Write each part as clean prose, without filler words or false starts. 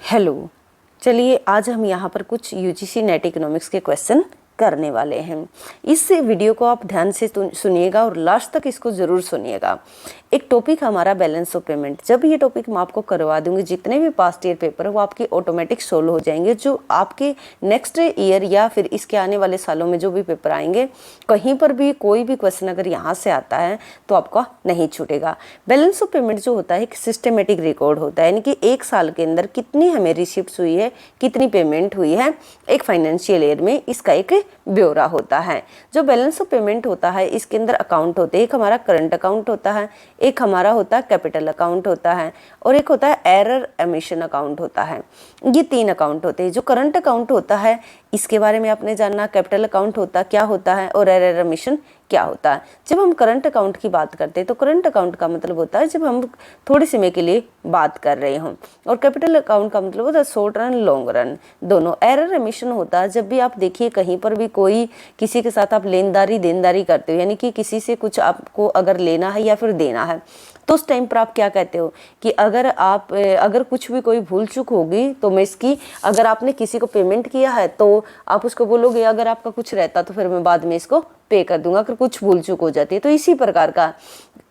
Hello. चलिए आज हम यहाँ पर कुछ यूजीसी नेट इकोनॉमिक्स के क्वेश्चन करने वाले हैं। इस वीडियो को आप ध्यान से सुनिएगा और लास्ट तक इसको ज़रूर सुनिएगा। एक टॉपिक हमारा बैलेंस ऑफ पेमेंट। जब ये टॉपिक मैं आपको करवा दूंगी, जितने भी पास्ट ईयर पेपर है वो आपके ऑटोमेटिक सोल्व हो जाएंगे। जो आपके नेक्स्ट ईयर या फिर इसके आने वाले सालों में जो भी पेपर आएंगे, कहीं पर भी कोई भी क्वेश्चन अगर यहाँ से आता है तो आपका नहीं छूटेगा। बैलेंस ऑफ पेमेंट जो होता है एक सिस्टमेटिक रिकॉर्ड होता है, यानी कि एक साल के अंदर कितनी हमें रिसिप्ट हुई है, कितनी पेमेंट हुई है, एक फाइनेंशियल ईयर में इसका एक ब्यौरा होता है। जो बैलेंस ऑफ पेमेंट होता है इसके अंदर अकाउंट होते हैं। एक हमारा करंट अकाउंट होता है, एक हमारा होता है कैपिटल अकाउंट होता है, और एक होता है एरर एमिशन अकाउंट होता है। ये तीन अकाउंट होते हैं। जो करंट अकाउंट होता है इसके बारे में आपने जानना, कैपिटल अकाउंट होता क्या होता है और एरर एमिशन क्या होता है। जब हम करंट अकाउंट की बात करते हैं तो करंट अकाउंट का मतलब होता है जब हम थोड़े समय के लिए बात कर रहे हों, और कैपिटल अकाउंट का मतलब होता है शॉर्ट रन लॉन्ग रन दोनों। एरर एमिशन होता है जब भी आप देखिए कहीं पर भी कोई किसी के साथ आप लेनदारी देनदारी करते हो, यानी कि किसी से कुछ आपको अगर लेना है या फिर देना है, तो उस टाइम पर आप क्या कहते हो कि अगर कुछ भी कोई भूल चूक होगी तो मैं इसकी, अगर आपने किसी को पेमेंट किया है तो आप उसको बोलोगे अगर आपका कुछ रहता तो फिर मैं बाद में इसको पे कर दूंगा, अगर कुछ भूल चूक हो जाती है। तो इसी प्रकार का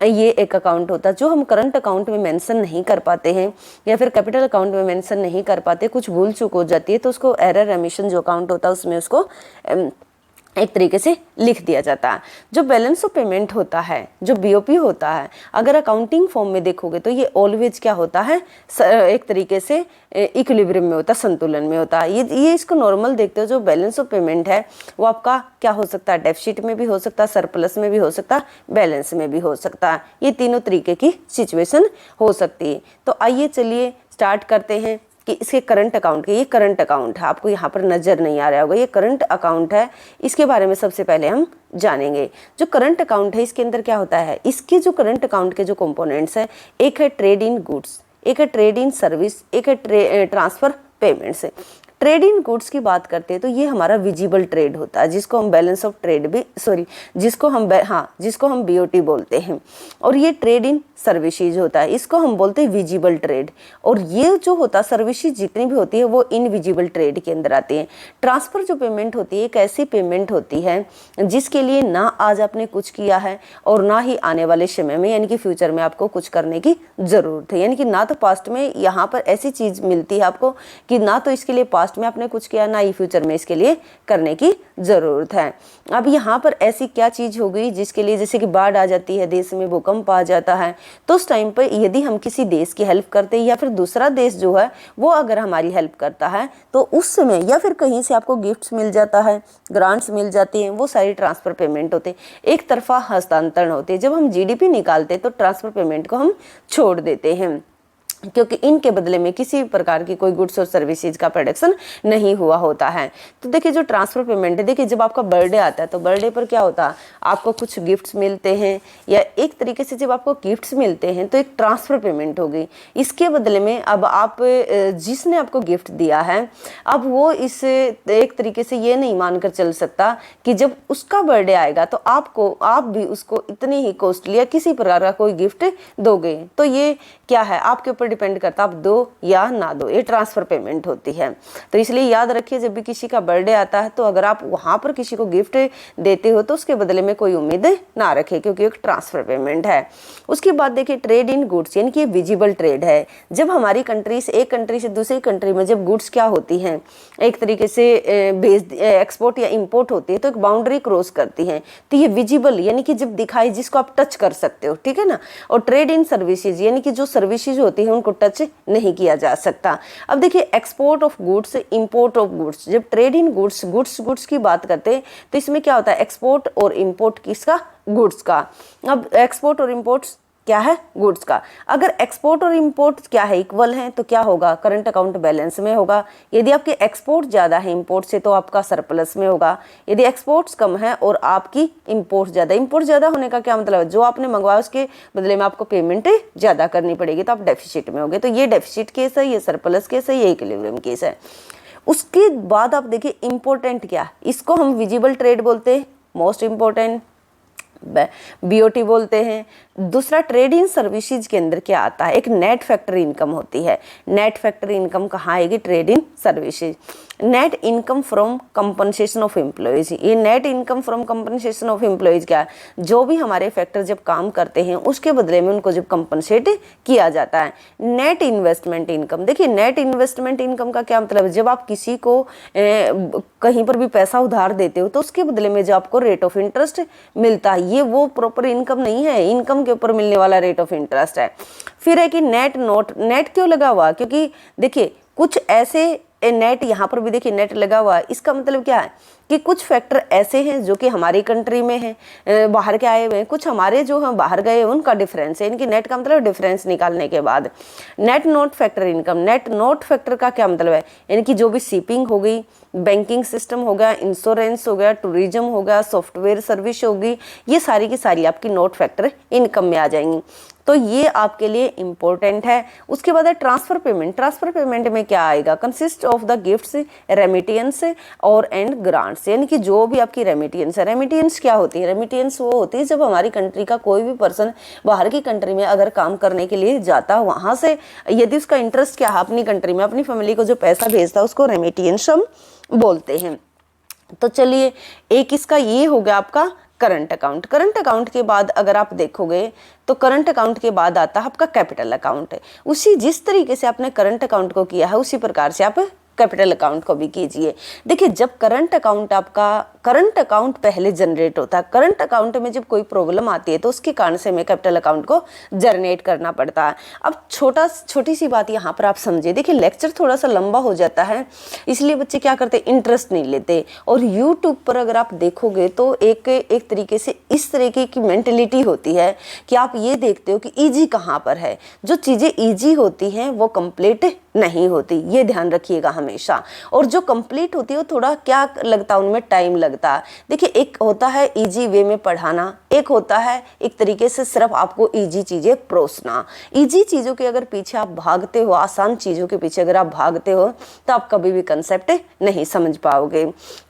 ये एक अकाउंट होता है जो हम करंट अकाउंट में मेंशन नहीं कर पाते हैं या फिर कैपिटल अकाउंट में मेंशन नहीं कर पाते, कुछ भूल चूक हो जाती है तो उसको एरर एमिशन जो अकाउंट होता है उसमें उसको एक तरीके से लिख दिया जाता है। जो बैलेंस ऑफ पेमेंट होता है, जो बीओपी होता है, अगर अकाउंटिंग फॉर्म में देखोगे तो ये ऑलवेज क्या होता है, एक तरीके से इक्विलिब्रियम में होता है, संतुलन में होता है। ये इसको नॉर्मल देखते हो। जो बैलेंस ऑफ पेमेंट है वो आपका क्या हो सकता है, डेफिसिट में भी हो सकता है, सरप्लस में भी हो सकता है, बैलेंस में भी हो सकता है। ये तीनों तरीके की सिचुएशन हो सकती है। तो आइए चलिए स्टार्ट करते हैं कि इसके करंट अकाउंट के, ये करंट अकाउंट है, आपको यहाँ पर नजर नहीं आ रहा होगा, ये करंट अकाउंट है। इसके बारे में सबसे पहले हम जानेंगे। जो करंट अकाउंट है इसके अंदर क्या होता है, इसके जो करंट अकाउंट के जो कंपोनेंट्स हैं, एक है ट्रेड इन गुड्स, एक है ट्रेड इन सर्विस, एक है transfer payments. Trade in goods की बात करते हैं तो ये हमारा विजिबल ट्रेड होता है, जिसको हम बैलेंस ऑफ ट्रेड भी जिसको हम बीओटी बोलते हैं। और ये ट्रेड इन सर्विसेज होता है, इसको हम बोलते हैं विजिबल ट्रेड। और ये जो होता है सर्विसेज जितनी भी होती है वो इनविजिबल ट्रेड के अंदर आती है। ट्रांसफर जो पेमेंट होती है एक ऐसी पेमेंट होती है जिसके लिए ना आज आपने कुछ किया है और ना ही आने वाले समय में, यानी कि फ्यूचर में आपको कुछ करने की जरूरत है। यानी कि ना तो पास्ट में यहाँ पर ऐसी चीज मिलती है आपको कि ना तो इसके लिए पास्ट में आपने कुछ किया, ना ही फ्यूचर में इसके लिए करने की जरूरत है। अब यहाँ पर ऐसी क्या चीज हो गई जिसके लिए, जैसे कि बाढ़ आ जाती है, देश में भूकंप आ जाता है, तो उस टाइम पर यदि हम किसी देश की हेल्प करते हैं या फिर दूसरा देश जो है वो अगर हमारी हेल्प करता है तो उस समय या फिर कहीं से आपको गिफ्ट्स मिल जाता है, ग्रांट्स मिल जाती हैं, वो सारी ट्रांसफर पेमेंट होते हैं, एक तरफा हस्तांतरण होते हैं। जब हम जीडीपी निकालते हैं तो ट्रांसफर पेमेंट को हम छोड़ देते हैं, क्योंकि इनके बदले में किसी प्रकार की कोई गुड्स और सर्विसेज का प्रोडक्शन नहीं हुआ होता है। तो देखिए जो ट्रांसफर पेमेंट है, देखिए जब आपका बर्थडे आता है तो बर्थडे पर क्या होता है, आपको कुछ गिफ्ट्स मिलते हैं, या एक तरीके से जब आपको गिफ्ट्स मिलते हैं तो एक ट्रांसफर पेमेंट हो गई। इसके बदले में अब आप जिसने आपको गिफ्ट दिया है अब वो इस एक तरीके से ये नहीं मानकर चल सकता कि जब उसका बर्थडे आएगा तो आप भी उसको इतनी ही कॉस्टली या किसी प्रकार का कोई गिफ्ट दोगे। तो ये क्या है, आपके ऊपर डिपेंड करता, आप दो या ना दो, ये ट्रांसफर पेमेंट होती है। तो इसलिए याद रखिए जब भी किसी का बर्थडे आता है तो अगर आप वहां पर किसी को गिफ्ट देते हो तो उसके बदले में कोई उम्मीद ना रखे, क्योंकि एक ट्रांसफर पेमेंट है। उसके बाद देखिए ट्रेड इन गुड्स, यानी कि विजिबल ट्रेड है। जब हमारी कंट्री से, एक कंट्री से दूसरी कंट्री में जब गुड्स क्या होती हैं, एक तरीके से एक्सपोर्ट या इम्पोर्ट होती है तो एक बाउंड्री क्रॉस करती है, तो ये विजिबल यानी कि जब दिखाई, जिसको आप टच कर सकते हो, ठीक है ना। और ट्रेड इन सर्विसेज यानी कि जो सर्विसेज होती है उनको टच नहीं किया जा सकता। अब देखिए export of goods, import of goods. जब ट्रेड इन गुड्स की बात करते हैं तो इसमें क्या होता है, एक्सपोर्ट और इंपोर्ट किसका, गुड्स का। अब एक्सपोर्ट और इंपोर्ट क्या है, गुड्स का। अगर एक्सपोर्ट और इंपोर्ट क्या है, इक्वल है, तो क्या होगा, करंट अकाउंट बैलेंस में होगा। यदि आपके एक्सपोर्ट ज्यादा है इंपोर्ट से तो आपका सरप्लस में होगा। यदि एक्सपोर्ट्स कम है और आपकी इंपोर्ट ज्यादा होने का क्या मतलब है, जो आपने मंगवाया उसके बदले में आपको पेमेंट ज्यादा करनी पड़ेगी, तो आप डेफिसिट में होगे। तो ये डेफिसिट केस है, ये सरप्लस केस है, ये इक्विलिब्रियम केस है। उसके बाद आप देखिए इंपॉर्टेंट क्या, इसको हम विजिबल ट्रेड बोलते हैं, मोस्ट इंपॉर्टेंट बीओटी बोलते हैं, दूसरा ट्रेड इन सर्विसेज के अंदर क्या आता है, एक नेट फैक्ट्री इनकम होती है। नेट फैक्ट्री इनकम कहाँ आएगी, trade in services. Net income from compensation of employees, ये net income from compensation of employees क्या है, जो भी हमारे फैक्टर जब काम करते हैं उसके बदले में उनको जब कंपनसेट किया जाता है। नेट इन्वेस्टमेंट इनकम, देखिए नेट इन्वेस्टमेंट इनकम का क्या मतलब है, जब आप किसी को कहीं पर भी पैसा उधार देते हो तो उसके बदले में जो आपको रेट ऑफ इंटरेस्ट मिलता है, ये वो प्रॉपर इनकम नहीं है, इनकम के ऊपर मिलने वाला रेट ऑफ इंटरेस्ट है। फिर है कि नेट नोट, नेट क्यों लगा हुआ, क्योंकि देखिए कुछ ऐसे नेट यहाँ पर भी देखिए नेट लगा हुआ है, इसका मतलब क्या है कि कुछ फैक्टर ऐसे हैं जो कि हमारी कंट्री में हैं, बाहर के आए हुए हैं, कुछ हमारे जो हैं बाहर गए उनका डिफरेंस है। इनकी नेट का मतलब डिफरेंस निकालने के बाद net note factor income. Net note factor का क्या मतलब है, यानी कि जो भी शिपिंग हो गई, बैंकिंग सिस्टम हो गया, इंश्योरेंस हो गया, टूरिज्म हो गया, सॉफ्टवेयर सर्विस होगी, ये सारी की सारी आपकी नोट फैक्टर इनकम में आ जाएंगी, तो ये आपके लिए इम्पोर्टेंट है। उसके बाद है ट्रांसफर पेमेंट। ट्रांसफर पेमेंट में क्या आएगा, consist of the gifts, remittance और एंड ग्रांट्स, यानी कि जो भी आपकी रेमिटेंस है। रेमिटेंस क्या होती है, रेमिटेंस वो होती है जब हमारी कंट्री का कोई भी पर्सन बाहर की कंट्री में अगर काम करने के लिए जाता है, वहाँ से यदि उसका इंटरेस्ट क्या है अपनी कंट्री में अपनी फैमिली को जो पैसा भेजता है उसको रेमिटेंस हम बोलते हैं। तो चलिए एक इसका ये हो गया आपका करंट अकाउंट। करंट अकाउंट के बाद अगर आप देखोगे तो करंट अकाउंट के बाद आता है आपका कैपिटल अकाउंट। उसी जिस तरीके से आपने करंट अकाउंट को किया है उसी प्रकार से आप कैपिटल अकाउंट को भी कीजिए। देखिए जब करंट अकाउंट आपका करंट अकाउंट पहले जनरेट होता है, करंट अकाउंट में जब कोई प्रॉब्लम आती है तो उसके कारण से हमें कैपिटल अकाउंट को जनरेट करना पड़ता है। अब छोटी सी बात यहाँ पर आप समझिए, देखिए लेक्चर थोड़ा सा लंबा हो जाता है इसलिए बच्चे क्या करते हैं, इंटरेस्ट नहीं लेते। और यूट्यूब पर अगर आप देखोगे तो एक तरीके से इस तरीके की मेंटेलिटी होती है कि आप ये देखते हो कि ईजी कहाँ पर है, जो चीज़ें ईजी होती हैं वो कंप्लीट नहीं होती, ये ध्यान रखिएगा हमेशा। और जो कंप्लीट होती है वो थोड़ा क्या लगता है, उनमें टाइम लगता है। देखिए एक होता है इजी वे में पढ़ाना, एक होता है एक तरीके से सिर्फ आपको इजी चीज़ें परोसना। इजी चीज़ों के अगर पीछे आप भागते हो, आसान चीज़ों के पीछे अगर आप भागते हो तो आप कभी भी कंसेप्ट नहीं समझ पाओगे।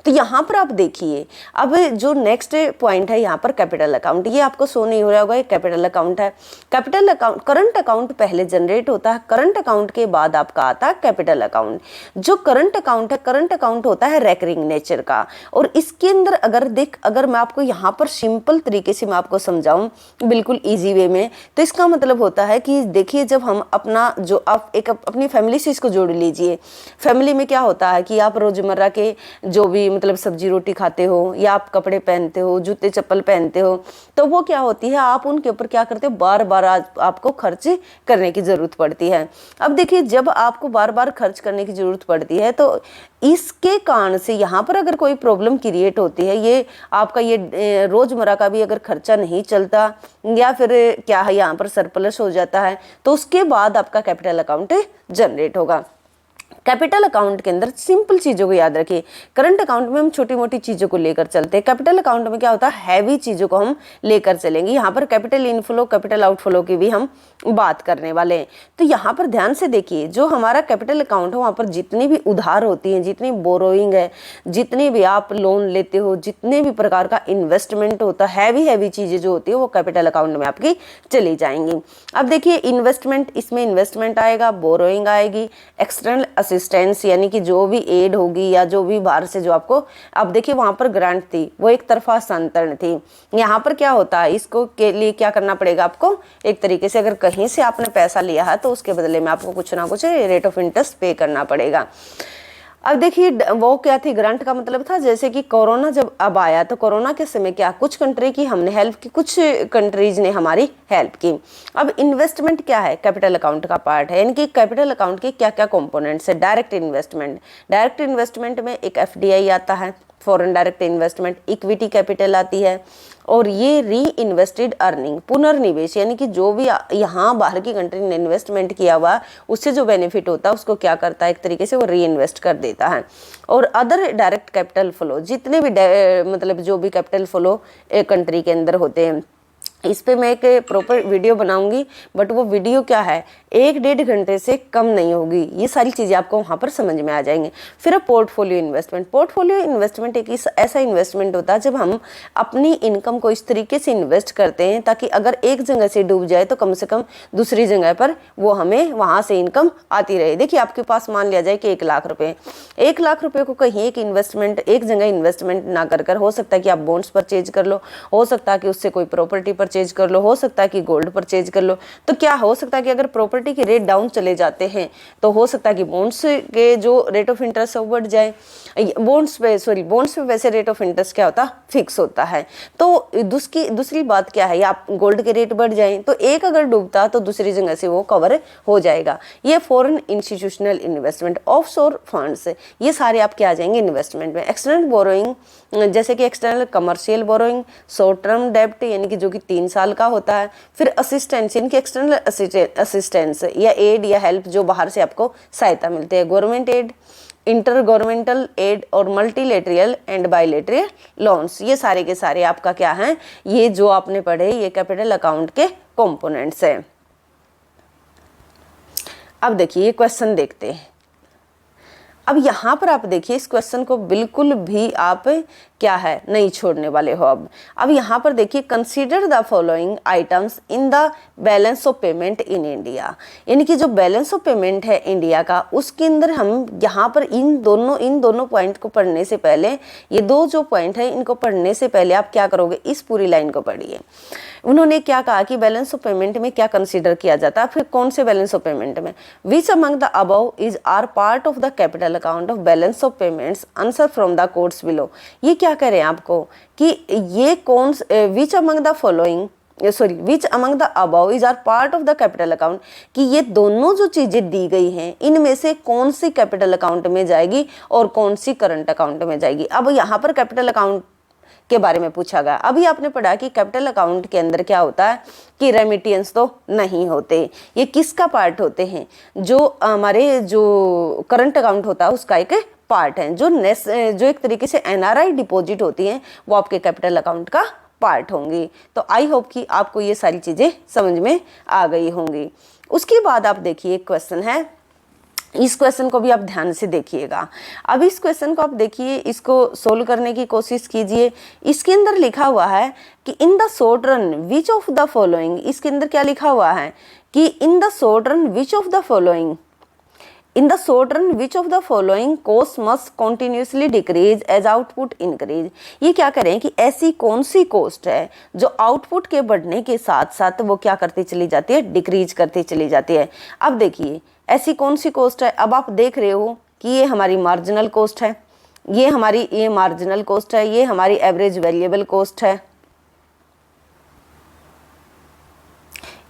तो यहाँ पर आप देखिए अब जो नेक्स्ट पॉइंट है यहाँ पर कैपिटल अकाउंट, ये आपको शो नहीं हो रहा होगा, ये कैपिटल अकाउंट है। कैपिटल अकाउंट, करंट अकाउंट पहले जनरेट होता है, करंट अकाउंट के बाद आपका आता है कैपिटल अकाउंट। जो करंट अकाउंट है, करंट अकाउंट होता है रेकरिंग नेचर का। और इसके अंदर अगर मैं आपको यहाँ पर सिंपल तरीके से मैं आपको समझाऊं बिल्कुल इजी वे में, तो इसका मतलब होता है कि देखिए जब हम अपना जो आप एक अपनी फैमिली से इसको जोड़ लीजिए। फैमिली में क्या होता है कि आप रोजमर्रा के जो भी मतलब सब्जी रोटी खाते हो या आप कपड़े पहनते हो, जूते चप्पल पहनते हो, तो वो क्या होती है आप उनके ऊपर क्या करते हो, बार बार आपको खर्च करने की जरूरत पड़ती है। अब देखिए जब आपको बार बार खर्च करने की जरूरत पड़ती है तो इसके कारण से यहाँ पर अगर कोई प्रॉब्लम क्रिएट होती है, ये आपका ये रोजमर्रा का भी अगर खर्चा नहीं चलता या फिर क्या है यहाँ पर सरप्लस हो जाता है, तो उसके बाद आपका कैपिटल अकाउंट जनरेट होगा। कैपिटल अकाउंट के अंदर सिंपल चीज़ों को याद रखिए। करंट अकाउंट में हम छोटी मोटी चीज़ों को लेकर चलते हैं, कैपिटल अकाउंट में क्या होता है, हैवी चीज़ों को हम लेकर चलेंगे। यहाँ पर कैपिटल इनफ्लो कैपिटल आउटफ्लो की भी हम बात करने वाले हैं। तो यहाँ पर ध्यान से देखिए, जो हमारा कैपिटल अकाउंट है वहाँ पर जितनी भी उधार होती हैं, जितनी बोरोइंग है, जितने भी आप लोन लेते हो, जितने भी प्रकार का इन्वेस्टमेंट होता है, हैवी चीज़ें जो होती है वो कैपिटल अकाउंट में आपकी चली जाएंगी। अब देखिए इन्वेस्टमेंट, इसमें इन्वेस्टमेंट आएगा, बोरोइंग आएगी, एक्सटर्नल असिस्टेंस यानी कि जो भी एड होगी या जो भी बाहर से जो आपको, अब देखिए वहाँ पर ग्रांट थी, वो एक तरफा हस्तांतरण थी। यहाँ पर क्या होता है, इसको के लिए क्या करना पड़ेगा आपको, एक तरीके से अगर कहीं से आपने पैसा लिया है तो उसके बदले में आपको कुछ ना कुछ रेट ऑफ इंटरेस्ट पे करना पड़ेगा। अब देखिए वो क्या थी, ग्रांट का मतलब था जैसे कि कोरोना जब अब आया तो कोरोना के समय क्या कुछ कंट्री की हमने हेल्प की, कुछ कंट्रीज ने हमारी हेल्प की। अब इन्वेस्टमेंट क्या है, कैपिटल अकाउंट का पार्ट है, यानी कि कैपिटल अकाउंट के क्या क्या कंपोनेंट्स है। डायरेक्ट इन्वेस्टमेंट, डायरेक्ट इन्वेस्टमेंट में एक एफडीआई आता है, foreign direct investment, equity capital आती है, और ये री इन्वेस्टेड अर्निंग, पुनर्निवेश, यानी कि जो भी यहाँ बाहर की कंट्री ने इन्वेस्टमेंट किया हुआ उससे जो बेनिफिट होता है उसको क्या करता है, एक तरीके से वो री इन्वेस्ट कर देता है। और अदर डायरेक्ट कैपिटल फ्लो, जितने भी मतलब जो भी कैपिटल फ्लो एक कंट्री के अंदर होते हैं, इस पे मैं एक प्रॉपर वीडियो बनाऊंगी, बट वो वीडियो क्या है 1-1.5 घंटे से कम नहीं होगी। ये सारी चीज़ें आपको वहाँ पर समझ में आ जाएंगी। फिर पोर्टफोलियो इन्वेस्टमेंट। पोर्टफोलियो इन्वेस्टमेंट एक ऐसा इन्वेस्टमेंट होता है जब हम अपनी इनकम को इस तरीके से इन्वेस्ट करते हैं ताकि अगर एक जगह से डूब जाए तो कम से कम दूसरी जगह पर वो हमें वहाँ से इनकम आती रहे। देखिए आपके पास मान लिया जाए कि 1 लाख रुपये, 1 लाख रुपये को कहीं एक इन्वेस्टमेंट एक जगह इन्वेस्टमेंट ना कर हो सकता है कि आप बॉन्ड्स परचेज कर लो, हो सकता है कि उससे कोई प्रॉपर्टी परचेज कर लो, हो सकता है कि गोल्ड परचेज कर लो। तो क्या हो सकता है कि अगर प्रॉपर्टी के रेट डाउन चले जाते हैं तो हो सकता है कि बॉन्ड्स के जो रेट ऑफ इंटरेस्ट है वो बढ़ जाए। बॉन्ड्स पे वैसे रेट ऑफ इंटरेस्ट क्या होता है, फिक्स होता है। तो दूसरी बात क्या है, आप गोल्ड के रेट बढ़ जाए तो एक अगर डूबता तो दूसरी जगह से वो कवर हो जाएगा। ये foreign institutional investment, offshore funds, ये सारे आपके आ जाएंगे इन्वेस्टमेंट में। एक्सटर्नल बोरोइंग जैसे कि external commercial borrowing, short term डेब्ट यानी कि जो कि 3 साल का होता है। फिर असिस्टेंस यानी कि एक्सटर्नल असिस्टेंस या एड या हेल्प जो बाहर से आपको सहायता मिलती है। Government aid, inter governmental aid और मल्टीलेटरल एंड बायलेटरल लोन्स, ये सारे के सारे आपका क्या है, ये जो आपने पढ़े ये कैपिटल अकाउंट के कंपोनेंट्स हैं। अब देखिए ये क्वेश्चन देखते हैं। अब यहाँ पर आप देखिए इस क्वेश्चन को बिल्कुल भी आप क्या है नहीं छोड़ने वाले हो। अब यहाँ पर देखिए consider the following items in the balance of payment in India, यानी कि जो बैलेंस ऑफ पेमेंट है इंडिया का उसके अंदर हम यहाँ पर इन दोनों पॉइंट को पढ़ने से पहले, ये दो जो पॉइंट है इनको पढ़ने से पहले आप क्या करोगे, इस पूरी लाइन को पढ़िए। उन्होंने क्या कहा कि बैलेंस ऑफ पेमेंट में क्या कंसीडर किया जाता है, फिर कौन से बैलेंस ऑफ पेमेंट में, which among the above is are part of the capital account of balance of payments, answer from the codes below. ये क्या कह रहे हैं आपको कि ये कौन, which among the following which among the above is are part of the capital account, कि ये दोनों जो चीजें दी गई हैं इनमें से कौन सी कैपिटल अकाउंट में जाएगी और कौन सी करंट अकाउंट में जाएगी। अब यहाँ पर कैपिटल अकाउंट के बारे में पूछा गया। अभी आपने पढ़ा कि कैपिटल अकाउंट के अंदर क्या होता है कि रेमिटेंस तो नहीं होते, ये किसका पार्ट होते हैं, जो हमारे जो करंट अकाउंट होता है उसका एक पार्ट है। जो एक तरीके से एनआरआई डिपॉजिट होती हैं वो आपके कैपिटल अकाउंट का पार्ट होंगी। तो आई होप कि आपको ये सारी चीजें समझ में आ गई होंगी। उसके बाद आप देखिए एक क्वेश्चन है, इस क्वेश्चन को भी आप ध्यान से देखिएगा। अब इस क्वेश्चन को आप देखिए, इसको सोल्व करने की कोशिश कीजिए। इसके अंदर लिखा हुआ है कि in the short run which of the following, इसके अंदर क्या लिखा हुआ है कि in the short run which of the following, in the short run which of the following cost must continuously decrease as output increase. ये क्या करें कि ऐसी कौन सी कॉस्ट है जो आउटपुट के बढ़ने के साथ साथ वो क्या करती चली जाती है, डिक्रीज करती चली जाती है। अब देखिए ऐसी कौन सी कॉस्ट है, अब आप देख रहे हो कि ये हमारी मार्जिनल कॉस्ट है, ये मार्जिनल कॉस्ट है, ये हमारी एवरेज वेरिएबल कॉस्ट है।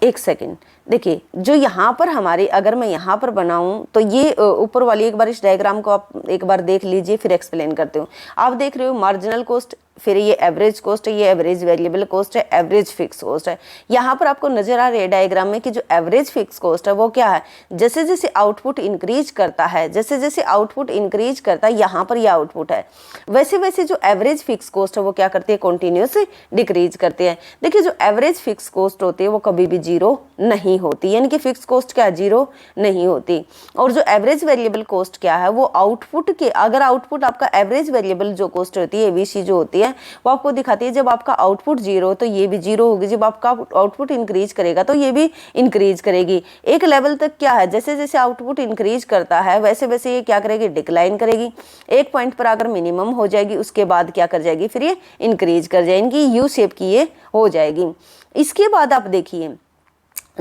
एक सेकेंड देखिए, जो यहाँ पर हमारी, अगर मैं यहाँ पर बनाऊं तो ये ऊपर वाली एक बार इस डायग्राम को आप एक बार देख लीजिए फिर एक्सप्लेन करते हो। आप देख रहे हो मार्जिनल कॉस्ट, फिर ये एवरेज कॉस्ट है, ये एवरेज वेरिएबल कॉस्ट है, एवरेज फिक्स कॉस्ट है। यहाँ पर आपको नजर आ रही है डायग्राम में कि जो एवरेज फिक्स कॉस्ट है वो क्या है, जैसे जैसे आउटपुट इंक्रीज करता है, जैसे जैसे आउटपुट इंक्रीज करता है, यहाँ पर ये आउटपुट है, वैसे वैसे जो एवरेज फिक्स कॉस्ट है वो क्या करती है, कॉन्टिन्यूस डिक्रीज करती है। देखिए जो एवरेज फिक्स कॉस्ट होती है वो कभी भी जीरो नहीं होती, यानी कि फिक्स कॉस्ट क्या जीरो नहीं होती। और जो एवरेज वेरिएबल कॉस्ट क्या है, वो आउटपुट के, अगर आउटपुट आपका एवरेज वेरिएबल जो कॉस्ट होती है एबीसी जो होती है वो आपको दिखाती है जब आपका आउटपुट जीरो तो ये भी जीरो होगी, जब आपका आउटपुट इंक्रीज करेगा तो ये भी इंक्रीज करेगी। एक लेवल तक क्या है, जैसे जैसे आउटपुट इंक्रीज करता है वैसे वैसे ये क्या करेगी, डिक्लाइन करेगी। एक पॉइंट पर अगर मिनिमम हो जाएगी उसके बाद क्या कर जाएगी, फिर ये इंक्रीज कर जाएगी, यू शेप की ये हो जाएगी। इसके बाद आप देखिए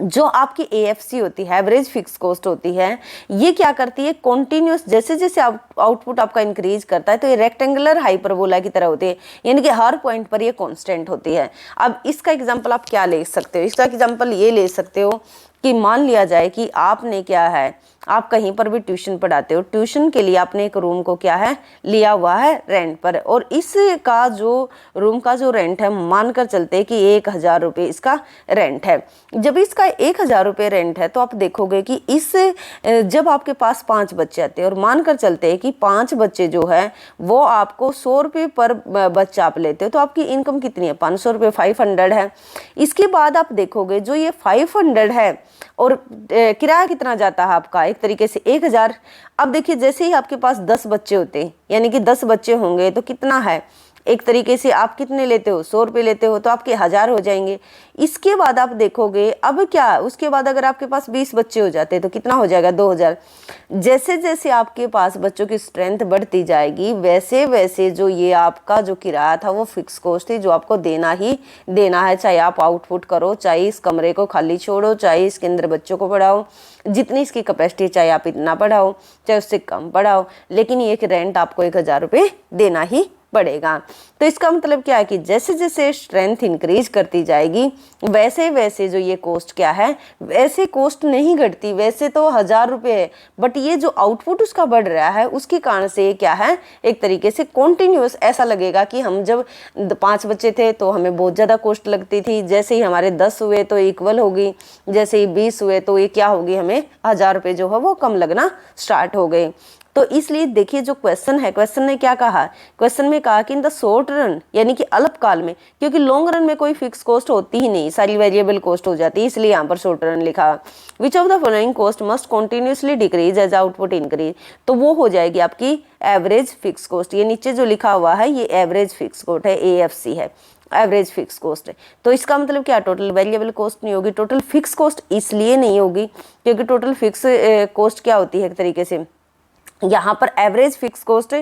जो आपकी एएफसी होती है, एवरेज फिक्स कॉस्ट होती है, ये क्या करती है, कॉन्टिन्यूस, जैसे जैसे आउटपुट आपका इंक्रीज करता है तो ये रेक्टेंगुलर हाइपरबोला की तरह होती है, यानी कि हर पॉइंट पर ये कांस्टेंट होती है। अब इसका एग्जांपल आप क्या ले सकते हो, इसका एग्जांपल ये ले सकते हो कि मान लिया जाए कि आपने क्या है, आप कहीं पर भी ट्यूशन पढ़ाते हो, ट्यूशन के लिए आपने एक रूम को क्या है लिया हुआ है रेंट पर, और इसका जो रूम का जो रेंट है मानकर चलते हैं कि 1,000 रुपये इसका रेंट है। जब इसका 1,000 रुपये रेंट है तो आप देखोगे कि इस जब आपके पास 5 बच्चे आते हैं और मानकर चलते हैं कि 5 बच्चे जो है वो आपको 100 रुपये पर बच्चा आप लेते हो, तो आपकी इनकम कितनी है, 500 रुपये, 500 है। इसके बाद आप देखोगे जो ये 500 है और किराया कितना जाता है आपका, एक तरीके से 1,000। अब देखिए जैसे ही आपके पास 10 बच्चे होते हैं, यानी कि 10 बच्चे होंगे तो कितना है, एक तरीके से आप कितने लेते हो, 100 रुपये लेते हो, तो आपके 1,000 हो जाएंगे। इसके बाद आप देखोगे अब क्या, उसके बाद अगर आपके पास 20 बच्चे हो जाते हैं तो कितना हो जाएगा, 2,000। जैसे जैसे आपके पास बच्चों की स्ट्रेंथ बढ़ती जाएगी वैसे वैसे जो ये आपका जो किराया था वो फिक्स कॉस्ट थी जो आपको देना ही देना है, चाहे आप आउटपुट करो, चाहे इस कमरे को खाली छोड़ो, चाहे इसके अंदर बच्चों को पढ़ाओ, जितनी इसकी कैपेसिटी चाहे आप इतना पढ़ाओ, चाहे उससे कम पढ़ाओ, लेकिन ये रेंट आपको 1,000 रुपये देना ही पड़ेगा। तो इसका मतलब क्या है कि जैसे जैसे स्ट्रेंथ इंक्रीज करती जाएगी वैसे वैसे जो ये कॉस्ट क्या है, वैसे कॉस्ट नहीं घटती, वैसे तो 1,000 रुपये है, बट ये जो आउटपुट उसका बढ़ रहा है उसके कारण से क्या है, एक तरीके से कॉन्टिन्यूस ऐसा लगेगा कि हम जब 5 बच्चे थे तो हमें बहुत ज़्यादा कॉस्ट लगती थी, जैसे ही हमारे 10 हुए तो इक्वल होगी, जैसे ही 20 हुए तो ये क्या होगी, हमें 1,000 रुपये जो है वो कम लगना स्टार्ट हो गए। तो इसलिए देखिए जो क्वेश्चन है, क्वेश्चन ने क्या कहा, क्वेश्चन में कहा कि इन द शॉर्ट रन यानी कि अल्पकाल में, क्योंकि लॉन्ग रन में कोई फिक्स कॉस्ट होती ही नहीं, सारी वेरिएबल कॉस्ट हो जाती है, इसलिए यहाँ पर शॉर्ट रन लिखा। Which of the following cost must continuously decrease as output increase, तो वो हो जाएगी आपकी एवरेज फिक्स कॉस्ट। ये नीचे जो लिखा हुआ है ये एवरेज फिक्स कॉस्ट है, AFC है, एवरेज फिक्स कॉस्ट है। तो इसका मतलब क्या, टोटल वेरिएबल कॉस्ट नहीं होगी, टोटल फिक्स कॉस्ट इसलिए नहीं होगी क्योंकि टोटल फिक्स कॉस्ट क्या होती है, एक तरीके से यहाँ पर एवरेज फिक्स कॉस्ट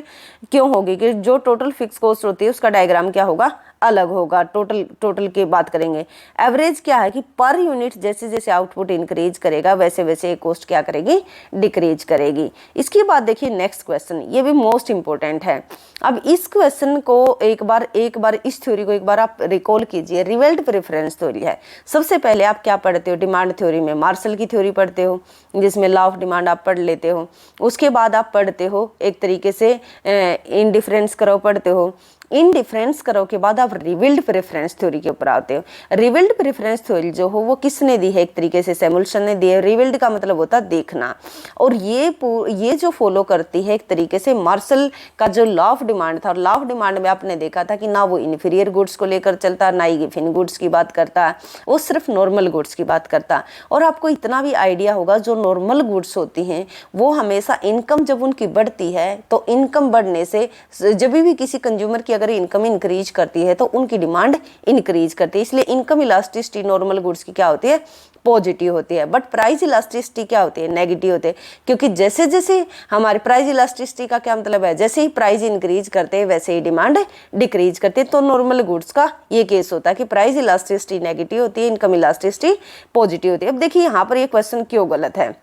क्यों होगी कि जो टोटल फिक्स कॉस्ट होती है उसका डायग्राम क्या होगा, अलग होगा। टोटल की बात करेंगे, एवरेज क्या है कि पर यूनिट जैसे जैसे आउटपुट इंक्रीज करेगा वैसे वैसे कॉस्ट क्या करेगी, डिक्रीज करेगी। इसके बाद देखिए नेक्स्ट क्वेश्चन, ये भी मोस्ट इंपॉर्टेंट है। अब इस क्वेश्चन को एक बार इस थ्योरी को एक बार आप रिकॉल कीजिए, रिवेल्ट प्रेफरेंस थ्योरी है। सबसे पहले आप क्या पढ़ते हो, डिमांड थ्योरी में मार्शल की थ्योरी पढ़ते हो जिसमें लॉ ऑफ डिमांड आप पढ़ लेते हो। उसके बाद आप पढ़ते हो एक तरीके से इंडिफरेंस करो पढ़ते हो, इनडिफरेंस करो के बाद आप रिविल्ड प्रेफरेंस थ्योरी के ऊपर आते हो। रिविल्ड प्रेफरेंस थ्योरी जो हो वो किसने दी है, एक तरीके से सैमुअल्सन ने दी है। रिविल्ड का मतलब होता है देखना, और ये जो फॉलो करती है एक तरीके से मार्शल का जो लॉ ऑफ डिमांड था, और लॉ ऑफ डिमांड में आपने देखा था कि ना वो इन्फीरियर गुड्स को लेकर चलता, ना ही गिवन गुड्स की बात करता, वो सिर्फ नॉर्मल गुड्स की बात करता। और आपको इतना भी आइडिया होगा जो नॉर्मल गुड्स होती हैं वो हमेशा इनकम जब उनकी बढ़ती है तो इनकम बढ़ने से जब भी किसी कंज्यूमर की अगर इनकम इंक्रीज करती है तो उनकी डिमांड इंक्रीज करती है। इसलिए इनकम इलास्टिसिटी नॉर्मल गुड्स की क्या होती है, पॉजिटिव होती है, बट प्राइस इलास्टिसिटी क्या होती है, नेगेटिव होती है। क्योंकि जैसे जैसे हमारी प्राइस इलास्टिसिटी का क्या मतलब है, जैसे ही प्राइस इंक्रीज करते हैं वैसे ही डिमांड डिक्रीज करते हैं। तो नॉर्मल गुड्स का ये केस होता है कि प्राइस इलास्टिसिटी नेगेटिव होती है, इनकम इलास्टिसिटी पॉजिटिव होती है। अब देखिए यहाँ पर ये क्वेश्चन क्यों गलत है,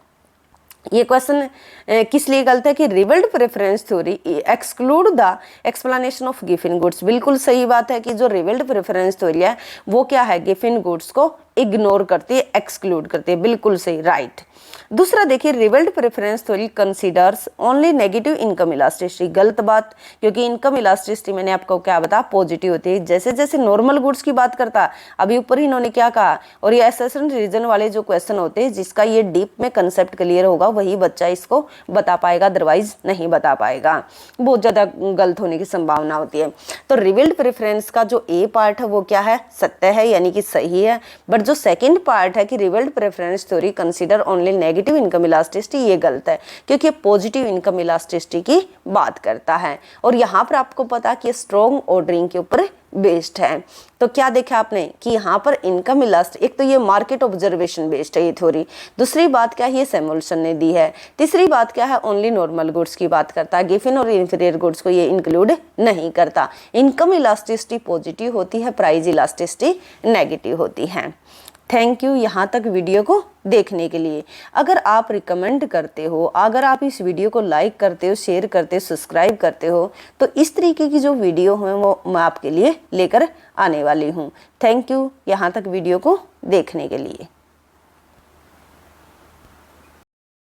ये क्वेश्चन किस लिए गलत है कि revelled preference theory exclude the explanation of given goods. बिल्कुल सही बात है कि जो रिवेल्ड प्रेफरेंस थ्योरी है वो क्या है, गिवन गुड्स को इग्नोर करती है, एक्सक्लूड करती है, बिल्कुल सही, राइट। दूसरा देखिए revelled preference theory considers only negative income elasticity, गलत बात, क्योंकि इनकम इलास्टिसिटी मैंने आपको क्या बताया, पॉजिटिव होती है। जैसे जैसे नॉर्मल गुड्स की बात करता, अभी ऊपर ही इन्होंने क्या कहा, और ये एसेशन रीजन वाले जो क्वेश्चन होते हैं जिसका ये डीप में कंसेप्ट क्लियर होगा वही बच्चा इसको बता पाएगा, अदरवाइज नहीं बता पाएगा, बहुत ज्यादा गलत होने की संभावना होती है। तो रिवेल्ड प्रेफरेंस का जो ए पार्ट है वो क्या है, सत्य है यानी कि सही है, बट जो सेकंड पार्ट है कि revelled preference theory consider only negative income elasticity, ये गलत है क्योंकि पॉजिटिव इनकम इलास्टिसिटी की बात करता है। और यहाँ पर आपको पता कि स्ट्रॉन्ग ऑर्डरिंग के ऊपर बेस्ड है। तो क्या देखा आपने कि यहाँ पर इनकम इलास्टिक, एक तो ये मार्केट ऑब्जर्वेशन बेस्ड है ये थ्योरी, दूसरी बात क्या है ये सैमुअल्सन ने दी है, तीसरी बात क्या है ओनली नॉर्मल गुड्स की बात करता है, गिवन और इंफीरियर गुड्स को ये इंक्लूड नहीं करता। इनकम इलास्टिसिटी पॉजिटिव होती है, प्राइस इलास्टिसिटी नेगेटिव होती है। थैंक यू यहाँ तक वीडियो को देखने के लिए। अगर आप रिकमेंड करते हो, अगर आप इस वीडियो को लाइक करते हो, शेयर करते हो, सब्सक्राइब करते हो, तो इस तरीके की जो वीडियो है वो मैं आपके लिए लेकर आने वाली हूँ। थैंक यू यहाँ तक वीडियो को देखने के लिए।